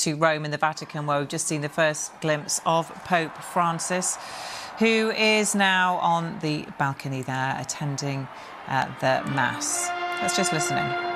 to Rome in the Vatican, where we've just seen the first glimpse of Pope Francis, who is now on the balcony there attending the Mass. Let's just listen in.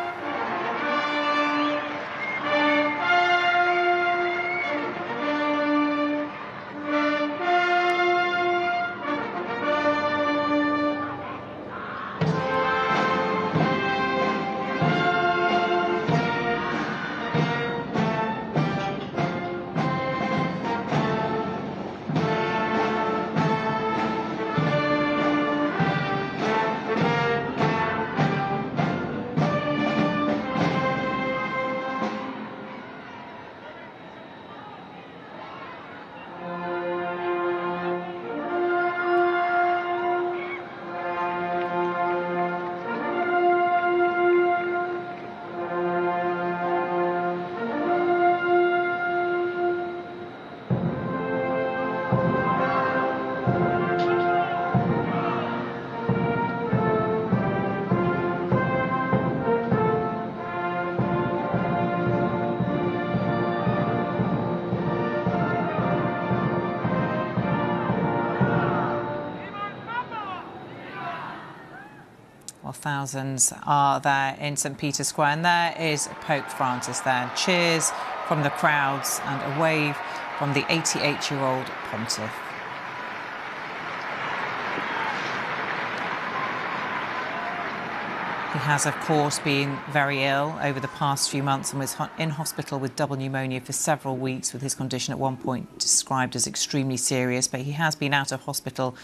Well, thousands are there in St. Peter's Square, and there is Pope Francis there. Cheers from the crowds and a wave from the 88-year-old pontiff. He has, of course, been very ill over the past few months and was in hospital with double pneumonia for several weeks, with his condition at one point described as extremely serious. But he has been out of hospital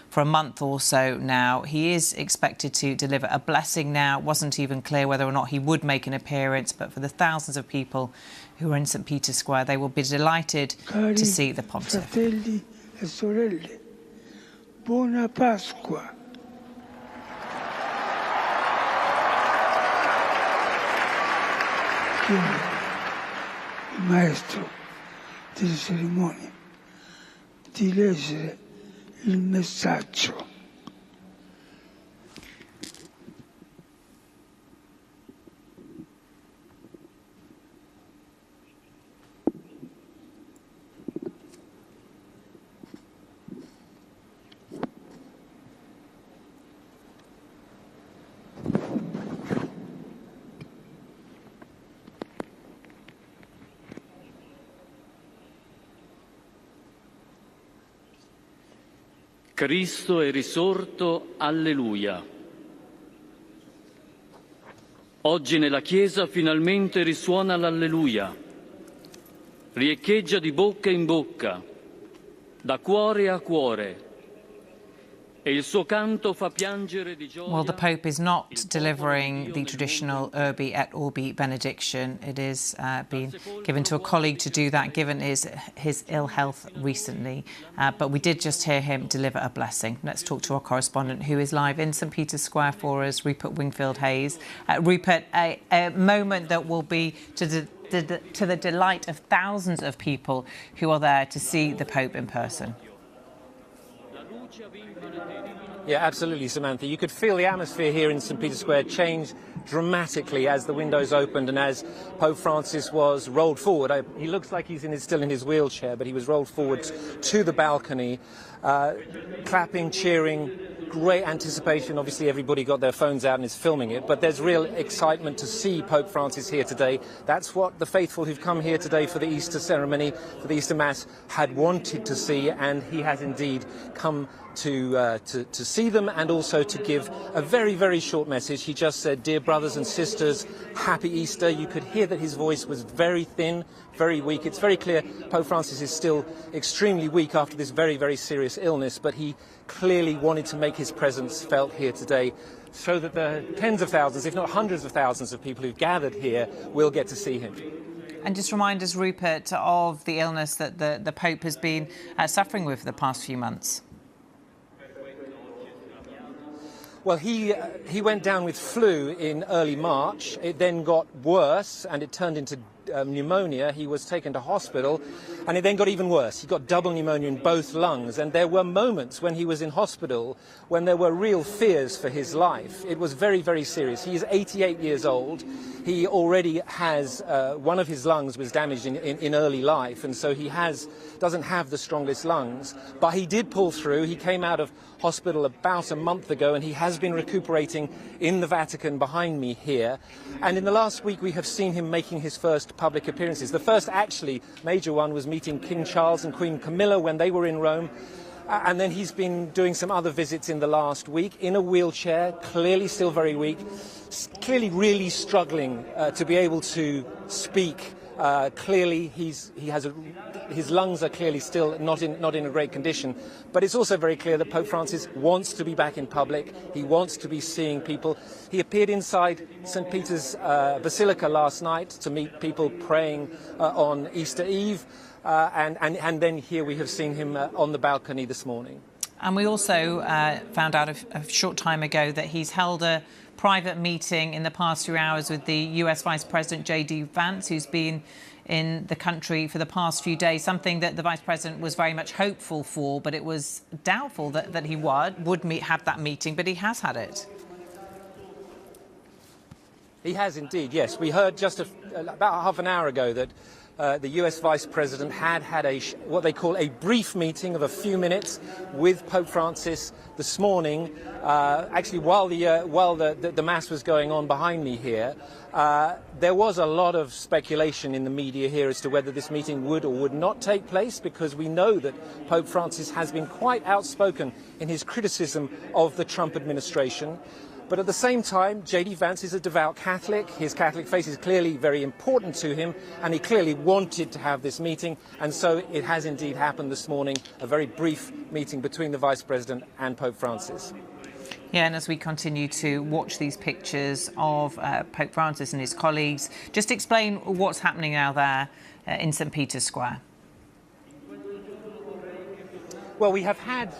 for a month or so now. He is expected to deliver a blessing now. It wasn't even clear whether or not he would make an appearance, but for the thousands of people who are in St. Peter's Square, they will be delighted to see the pontiff. Fratelli e sorelle, buona Pasqua. Il maestro delle cerimonie di leggere il messaggio. Cristo è risorto, alleluia. Oggi nella Chiesa finalmente risuona l'alleluia, riecheggia di bocca in bocca, da cuore a cuore. Well, the Pope is not delivering the traditional Urbi et Orbi benediction. It is been given to a colleague to do that, given his ill health recently. But we did just hear him deliver a blessing. Let's talk to our correspondent, who is live in St. Peter's Square for us, Rupert Wingfield-Hayes. Rupert, a moment that will be to the delight of thousands of people who are there to see the Pope in person. Yeah, absolutely, Samantha. You could feel the atmosphere here in St. Peter's Square change dramatically as the windows opened and as Pope Francis was rolled forward. He looks like he's still in his wheelchair, but he was rolled forward to the balcony, clapping, cheering, great anticipation. Obviously, everybody got their phones out and is filming it, but there's real excitement to see Pope Francis here today. That's what the faithful who've come here today for the Easter ceremony, for the Easter Mass, had wanted to see, and he has indeed come to see them and also to give a very, very short message. He just said, "Dear brothers and sisters, happy Easter." You could hear that his voice was very thin, very weak. It's very clear Pope Francis is still extremely weak after this very, very serious illness, but he clearly wanted to make his presence felt here today so that the tens of thousands, if not hundreds of thousands of people who've gathered here will get to see him. And just remind us, Rupert, of the illness that the Pope has been suffering with for the past few months. Well, he went down with flu in early March. It then got worse and it turned into pneumonia. He was taken to hospital, and it then got even worse. He got double pneumonia in both lungs, and there were moments when he was in hospital when there were real fears for his life. It was very, very serious. He is 88 years old. He already has, one of his lungs was damaged in early life, and so he doesn't have the strongest lungs. But he did pull through. He came out of hospital about a month ago, and he has been recuperating in the Vatican behind me here. And in the last week, we have seen him making his first public appearances. The first actually major one was meeting King Charles and Queen Camilla when they were in Rome. And then he's been doing some other visits in the last week in a wheelchair, clearly still very weak, clearly really struggling to be able to speak. Clearly, his lungs are clearly still not in a great condition. But it's also very clear that Pope Francis wants to be back in public. He wants to be seeing people. He appeared inside St. Peter's Basilica last night to meet people praying on Easter Eve. And then here we have seen him on the balcony this morning. And we also found out a short time ago that he's held a private meeting in the past few hours with the US Vice President J.D. Vance, who's been in the country for the past few days, something that the Vice President was very much hopeful for, but it was doubtful that he would have that meeting, but he has had it. He has indeed, yes. We heard just about half an hour ago that the US Vice President had what they call a brief meeting of a few minutes with Pope Francis this morning, actually while the Mass was going on behind me here. There was a lot of speculation in the media here as to whether this meeting would or would not take place, because we know that Pope Francis has been quite outspoken in his criticism of the Trump administration. But at the same time, J.D. Vance is a devout Catholic. His Catholic faith is clearly very important to him, and he clearly wanted to have this meeting. And so it has indeed happened this morning, a very brief meeting between the Vice President and Pope Francis. Yeah, and as we continue to watch these pictures of Pope Francis and his colleagues, just explain what's happening now there in St. Peter's Square. Well, we have had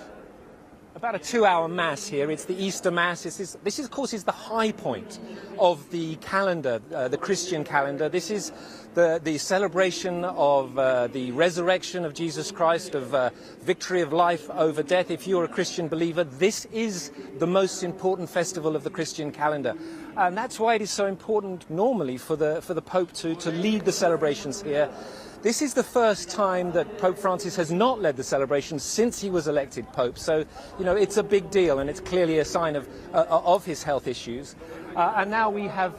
about a 2-hour Mass here. It's the Easter Mass. This, of course, is the high point of the calendar, the Christian calendar. This is the celebration of the resurrection of Jesus Christ, of victory of life over death. If you're a Christian believer, this is the most important festival of the Christian calendar. And that's why it is so important normally for the Pope to lead the celebrations here. This is the first time that Pope Francis has not led the celebrations since he was elected Pope. So, you know, it's a big deal, and it's clearly a sign of his health issues. And now we have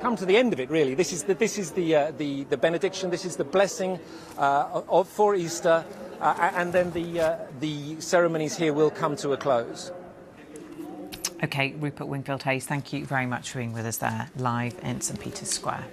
come to the end of it, really. This is the benediction. This is the blessing for Easter, and then the ceremonies here will come to a close. OK, Rupert Wingfield-Hayes, thank you very much for being with us there live in St. Peter's Square.